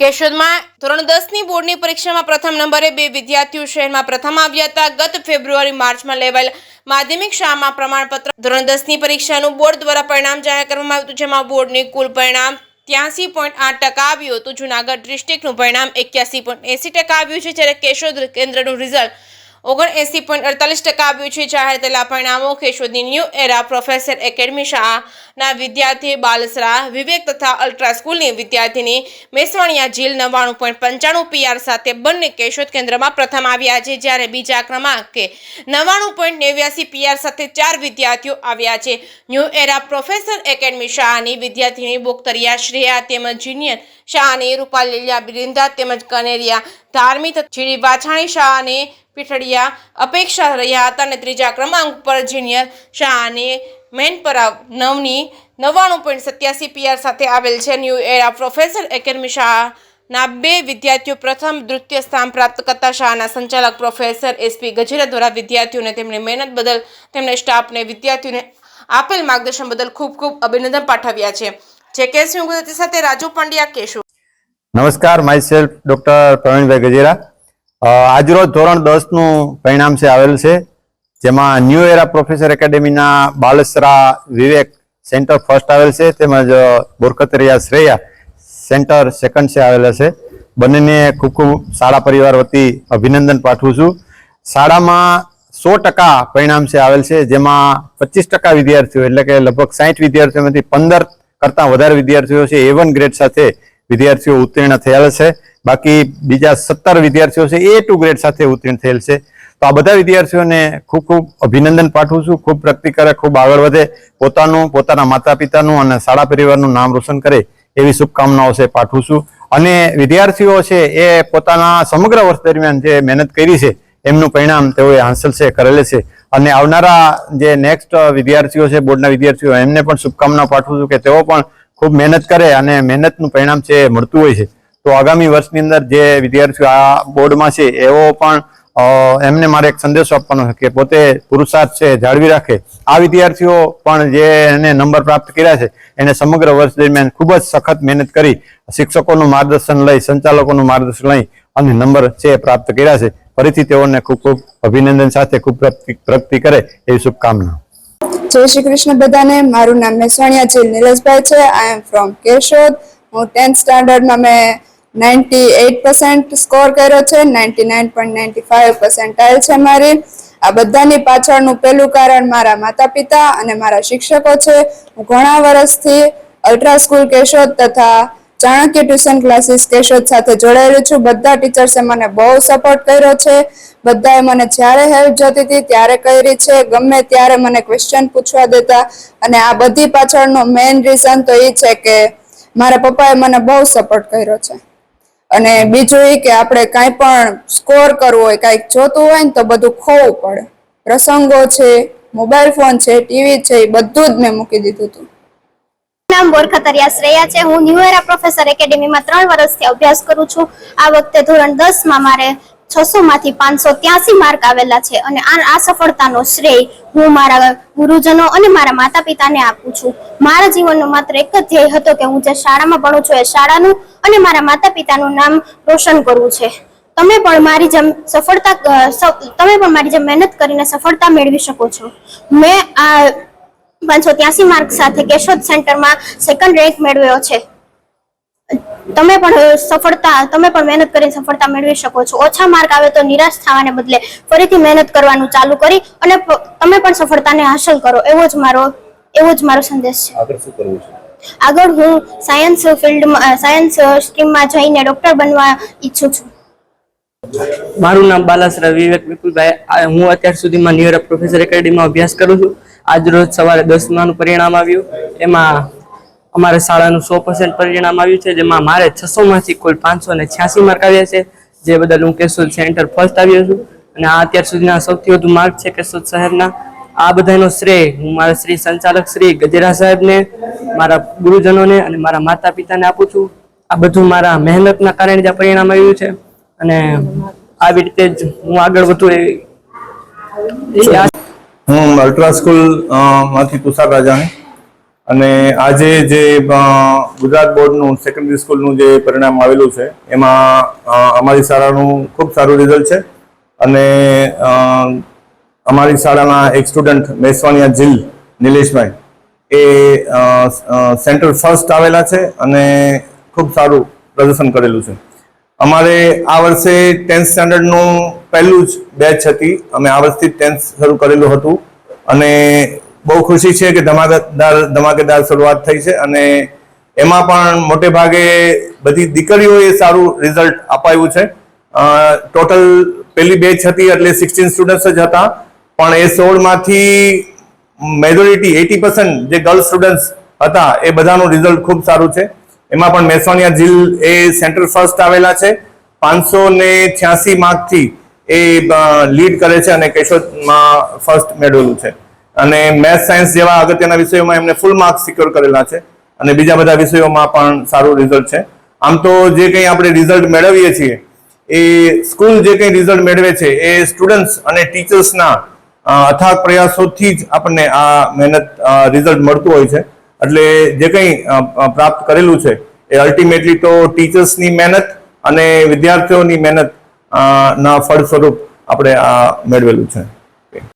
કેશોદમાં ધોરણ 10ની બોર્ડની પરીક્ષામાં પ્રથમ નંબરે 2 વિદ્યાર્થીઓ શહેરમાં પ્રથમ આવ્યા હતા। ગત ફેબ્રુઆરી-માર્ચમાં લેવાયેલ માધ્યમિક શાળામાં પ્રમાણપત્ર ધોરણ 10ની પરીક્ષાનું બોર્ડ દ્વારા પરિણામ જાહેર કરવામાં આવ્યું હતું, જેમાં બોર્ડની કુલ પરિણામ 83.8% આવ્યું હતું। જૂનાગઢ ડિસ્ટ્રિક્ટનું પરિણામ 81.80% આવ્યું છે, જ્યારે કેશોદ કેન્દ્રનું રિઝલ્ટ 79.48% આવ્યું છે। જાહેર થયેલા પરિણામો કેશોદની ન્યૂ એરા પ્રોફેસર એકેડમી શાળાના વિદ્યાર્થી બાલસરા વિવેક તથા અલ્ટ્રા સ્કૂલની વિદ્યાર્થીની મેસવાણીયા જીલ 99.95 PR સાથે બંને કેશોદ કેન્દ્રમાં પ્રથમ આવ્યા છે, જ્યારે બીજા ક્રમાંકે 99.89 PR સાથે 4 વિદ્યાર્થીઓ આવ્યા છે। ન્યૂ એરા પ્રોફેસર એકેડમી શાળાની વિદ્યાર્થીની બોક્તરિયા શ્રેયા તેમજ જુનિયર શાળાની રૂપાલીયા બિરિંદા તેમજ કનેરિયા ધાર્મી જીડી વાછાણી શાળાની પીઠડિયા અપેક્ષા રહ્યા હતા અને ત્રીજા ક્રમાંક પર જુનિયર શાળાની મેનપરાવ 9ની 99.87 PR સાથે આવેલ છે। ન્યૂ એરા પ્રોફેસર એકેડમી શાળાના 2 વિદ્યાર્થીઓ પ્રથમ દ્વિતીય સ્થાન પ્રાપ્ત કરતા શાળાના સંચાલક પ્રોફેસર SP ગજેરા દ્વારા વિદ્યાર્થીઓને તેમની મહેનત બદલ તેમને સ્ટાફને વિદ્યાર્થીઓને આપેલ માર્ગદર્શન બદલ ખૂબ ખૂબ અભિનંદન પાઠવ્યા છે। JK સિંહ ગુજરાતી સાથે રાજુ પંડ્યા, કેશોદ। નમસ્કાર, my self doctor Pravinbhai Gajera. આજરોજ ધોરણ 10 નું પરિણામ છે આવેલ છે, જેમાં ન્યૂ એરા પ્રોફેસર એકેડેમીના બાલસરા વિવેક સેન્ટર ફર્સ્ટ આવેલ છે, તેમજ બોરકતરિયા શ્રેયા સેન્ટર સેકન્ડ છે આવેલા છે। બંનેને ખૂબ ખૂબ શાળા પરિવાર વતી અભિનંદન પાઠવું છું। શાળામાં 100% પરિણામ છે આવેલ છે, જેમાં 25% વિદ્યાર્થીઓ એટલે કે લગભગ 60 વિદ્યાર્થીઓમાંથી 15 કરતાં વધારે વિદ્યાર્થીઓ છે A1 ગ્રેડ સાથે વિદ્યાર્થીઓ ઉત્તીર્ણ થયેલ છે। બાકી બીજા 17 વિદ્યાર્થીઓ છે A2 ગ્રેડ સાથે ઉત્તીર્ણ થયેલ છે। તો આ બધા વિદ્યાર્થીઓને ખૂબ ખૂબ અભિનંદન પાઠવું છું। ખૂબ પ્રગતિ કરે, ખૂબ આગળ વધે, પોતાના માતા પિતાનું અને શાળા પરિવારનું નામ રોશન કરે એવી શુભકામનાઓ છે પાઠવું છું। અને વિદ્યાર્થીઓ છે એ પોતાના સમગ્ર વર્ષ દરમિયાન જે મહેનત કરી છે એમનું પરિણામ તેઓએ હાંસલ છે કરેલ છે। અને આવનારા જે નેક્સ્ટ વિદ્યાર્થીઓ છે, બોર્ડના વિદ્યાર્થીઓ, એમને પણ શુભકામના પાઠવું છું કે તેઓ પણ ખૂબ મહેનત કરે અને મહેનતનું પરિણામ છે મળતું હોય છે। તો આગામી વર્ષની અંદર જે વિદ્યાર્થીઓ આ બોર્ડમાં છે એવો પણ એમને મારે એક સંદેશો આપવાનો છે કે પોતે પુરુષાર્થ છે જાળવી રાખે। આ વિદ્યાર્થીઓ પણ જે એને નંબર પ્રાપ્ત કર્યા છે એને સમગ્ર વર્ષ દરમિયાન ખૂબ જ સખત મહેનત કરી, શિક્ષકોનું માર્ગદર્શન લઈ, સંચાલકોનું માર્ગદર્શન લઈ અને નંબર છે પ્રાપ્ત કર્યા છે। ફરીથી તેઓને ખૂબ ખૂબ અભિનંદન સાથે ખૂબ પ્રગતિ કરે એવી શુભકામના। જય શ્રી કૃષ્ણ બધાને। મારું નામ મેસવાણીયા જીલ નીલેશભાઈ છે। આઈ એમ ફ્રોમ કેશોદ। હું 10th સ્ટાન્ડર્ડમાં મેં 98% સ્કોર કર્યો છે। 99.95% છે મારી। આ બધાની પાછળનું પહેલું કારણ મારા માતા પિતા અને મારા શિક્ષકો છે। હું ઘણા વર્ષથી અલ્ટ્રા સ્કૂલ કેશોદ તથા ચાણક્ય ટ્યુશન ક્લાસીસ કેશોદ સાથે જોડાયેલી છું। બધા ટીચર્સે મને બહુ સપોર્ટ કર્યો છે। બધાએ મને જ્યારે હેલ્પ જોતી હતી ત્યારે કરી છે, ગમે ત્યારે મને ક્વેશ્ચન પૂછવા દેતા। અને આ બધી પાછળનો મેઇન રીઝન તો એ છે કે મારા પપ્પાએ મને બહુ સપોર્ટ કર્યો છે। અને બીજું એ કે આપણે કાંઈ પણ સ્કોર કરવો હોય, કાંઈક જોતું હોય ને તો બધું ખોવું પડે। પ્રસંગો છે, મોબાઈલ ફોન છે, ટીવી છે, એ બધું જ મેં મૂકી દીધું હતું। નામ બોરખતરિયા શ્રેયા છે। હું ન્યૂ એરા પ્રોફેસર એકેડેમીમાં 3 વર્ષથી અભ્યાસ કરું છું। આ વખતે ધોરણ 10માં મારે 600 માંથી 583 માર્ક આવેલા છે અને આ સફળતાનો શ્રેય હું મારા ગુરુજનો અને મારા માતા પિતાને આપું છું। મારા જીવનનો માત્ર એક જ ધ્યેય હતો કે હું જે શાળામાં ભણું છું એ શાળાનું અને મારા માતા પિતાનું નામ રોશન કરવું છે। તમે પણ મારી જેમ મહેનત કરીને સફળતા મેળવી શકો છો। મેં આ 583 માર્ક સાથે કેશોદ સેન્ટરમાં સેકન્ડ રેન્ક મેળવ્યો છે। તમે પણ મહેનત કરીને સફળતા મેળવી શકો છો। ઓછા માર્ક આવે તો નિરાશ થવાને બદલે ફરીથી મહેનત કરવાનું ચાલુ કરી અને તમે પણ સફળતાને હાંસલ કરો, એવો જ મારો સંદેશ છે। આગળ શું કરવું છે? આગળ હું સાયન્સ સ્ટ્રીમમાં જઈને ડોક્ટર બનવા ઈચ્છું છું। મારું નામ બાલાસરા વિવેક વિપુલભાઈ। હું અત્યાર સુધીમાં ન્યૂ એરા પ્રોફેસર એકેડેમીમાં અભ્યાસ કરું છું। આજ રોજ સવારે 10માનું પરિણામ આવ્યું, એમાં અમારા શાળાનું 100% પરિણામ આવ્યું છે, જેમાં મારે 600 માંથી કુલ 586 માર્ક આવ્યા છે, જે બદલ હું કેશોદ સેન્ટર ફર્સ્ટ આવ્યો છું। અને આ અત્યાર સુધીના સૌથી વધુ માર્ક છે કેશોદ શહેરના। આ બધાનો શ્રેય હું મારા શ્રી સંચાલક શ્રી ગજેરા સાહેબને, મારા ગુરુજનોને અને મારા માતા પિતાને આપું છું। આ બધું મારા મહેનતના કારણે જ પરિણામ આવ્યું છે અને આવી રીતે જ હું આગળ વધું એવી। હું અલ્ટ્રા સ્કૂલ માંથી તુષાર રાજાણી અને આજે જે ગુજરાત બોર્ડનું સેકન્ડરી સ્કૂલનું જે પરિણામ આવેલું છે એમાં અમારી શાળાનું ખૂબ સારું રિઝલ્ટ છે અને અમારી શાળાના એક સ્ટુડન્ટ મેસવાનિયા જીલ નિલેશભાઈ એ સેન્ટર ફર્સ્ટ આવેલા છે અને ખૂબ સારું પ્રદર્શન કરેલું છે. અમારે આ વર્ષે 10th સ્ટાન્ડર્ડનું પહેલું જ બેચ હતી. અમે આ વર્ષથી 10th શરૂ કરેલું હતું અને બહુ ખુશી છે કે ધમાકેદાર શરૂઆત થઈ છે અને એમાં પણ મોટે ભાગે બધી દીકરીઓએ સારું રિઝલ્ટ અપાવ્યું છે. ટોટલ પહેલી બેચ હતી એટલે 16 સ્ટુડન્ટ્સ જ હતા, પણ એ 16માંથી મેજોરિટી 80% જે ગર્લ સ્ટુડન્ટ્સ હતા એ બધાનું રિઝલ્ટ ખૂબ સારું છે. એમાં પણ મેસવાનિયા જીલ એ સેન્ટર ફર્સ્ટ આવેલા છે. 586 માર્કથી એ લીડ કરે છે અને કેશોદમાં ફર્સ્ટ મેળવેલું છે. અને મેથ્સ સાયન્સ જેવા અગત્યના વિષયોમાં એમને ફૂલ માર્ક્સ સિક્યોર કરેલા છે અને બીજા બધા વિષયોમાં પણ સારું રિઝલ્ટ છે. આમ તો જે કંઈ આપણે રિઝલ્ટ મેળવીએ છીએ એ સ્કૂલ જે કંઈ રિઝલ્ટ મેળવે છે એ સ્ટુડન્ટ્સ અને ટીચર્સના અથાગ પ્રયાસોથી જ આપણને આ મહેનત રિઝલ્ટ મળતું હોય છે. એટલે જે કંઈ પ્રાપ્ત કરેલું છે એ અલ્ટિમેટલી તો ટીચર્સની મહેનત અને વિદ્યાર્થીઓની મહેનત ના ફળ સ્વરૂપ આપણે આ મેળવેલું છે.